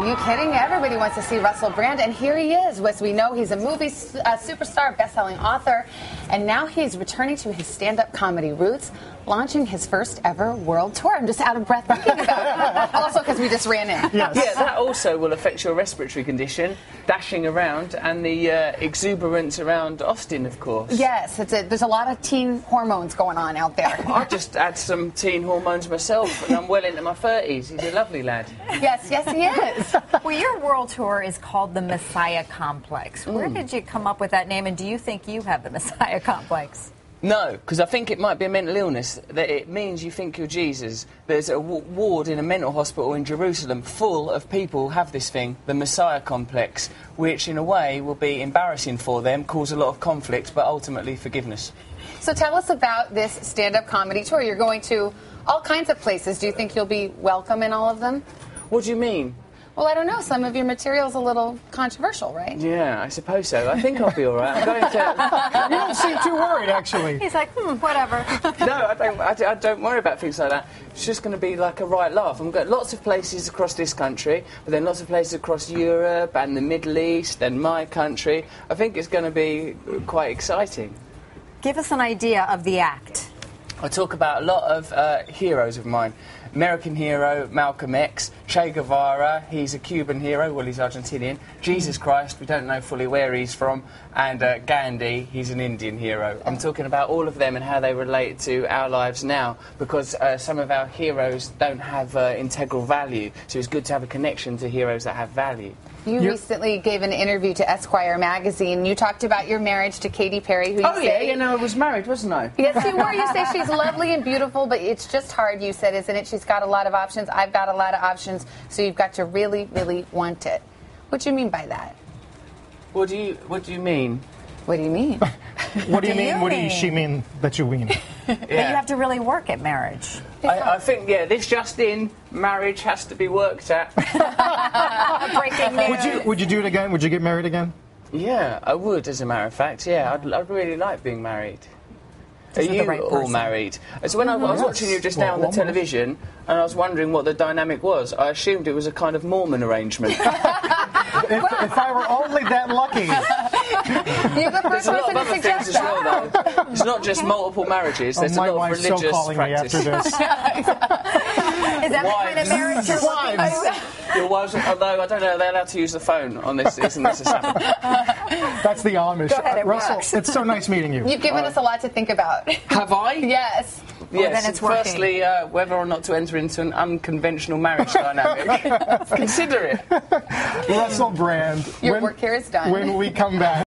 Are you kidding? Everybody wants to see Russell Brand, and here he is. As we know, he's a movie superstar, best-selling author, and now he's returning to his stand-up comedy roots, launching his first ever world tour. I'm just out of breath thinking about it. Also because we just ran in. Yes. Yeah, that also will affect your respiratory condition, dashing around, and the exuberance around Austin, of course. Yes, there's a lot of teen hormones going on out there. I just had some teen hormones myself, and I'm well into my 30s. He's a lovely lad. Yes, he is. Well, your world tour is called the Messiah Complex. Where did you come up with that name, and do you think you have the Messiah Complex? No, because I think it might be a mental illness, that it means you think you're Jesus. There's a ward in a mental hospital in Jerusalem full of people who have this thing, the Messiah Complex, which in a way will be embarrassing for them, cause a lot of conflict, but ultimately forgiveness. So tell us about this stand-up comedy tour. You're going to all kinds of places. Do you think you'll be welcome in all of them? What do you mean? Well, I don't know. Some of your material's a little controversial, right? Yeah, I suppose so. I think I'll be all right. I'm going to... You don't seem too worried, actually. He's like, whatever. No, I don't worry about things like that. It's just going to be like a right laugh. I'm going lots of places across this country, but then lots of places across Europe and the Middle East and my country. I think it's going to be quite exciting. Give us an idea of the act. I talk about a lot of heroes of mine. American hero, Malcolm X, Che Guevara, he's a Cuban hero, well, he's Argentinian, Jesus Christ, we don't know fully where he's from, and Gandhi, he's an Indian hero. I'm talking about all of them and how they relate to our lives now, because some of our heroes don't have integral value, so it's good to have a connection to heroes that have value. You recently gave an interview to Esquire magazine. You talked about your marriage to Katy Perry, who you say... you know, I was married, wasn't I? Yes, you were. You say she's lovely and beautiful, but it's just hard, you said, isn't it? She's got a lot of options. I've got a lot of options, so you've got to really, really want it. What do you mean by that? What do you mean? What do you mean? What do you mean? What does she mean that you mean? That you have to really work at marriage. I think, this just in, marriage has to be worked at. Breaking news. Would you do it again? Would you get married again? Yeah, I would, as a matter of fact. Yeah, I'd really like being married. Are you all married? So when I was watching you just now on the television, and I was wondering what the dynamic was, I assumed it was a kind of Mormon arrangement. If I were only that lucky. You're the first person to suggest as well, though. It's not just multiple marriages. There's a lot of religious practice. Me after this. Is that the kind of marriage you're looking for? Your wives, although I don't know, they're allowed to use the phone on this. Isn't this a Sabbath? That's the Amish. Go ahead, Russell, works. it's so nice meeting you. You've given us a lot to think about. Have I? Yes. Yes. Then it's working. Firstly, whether or not to enter into an unconventional marriage dynamic. Consider it. Russell Brand. Your work here is done. When we come back.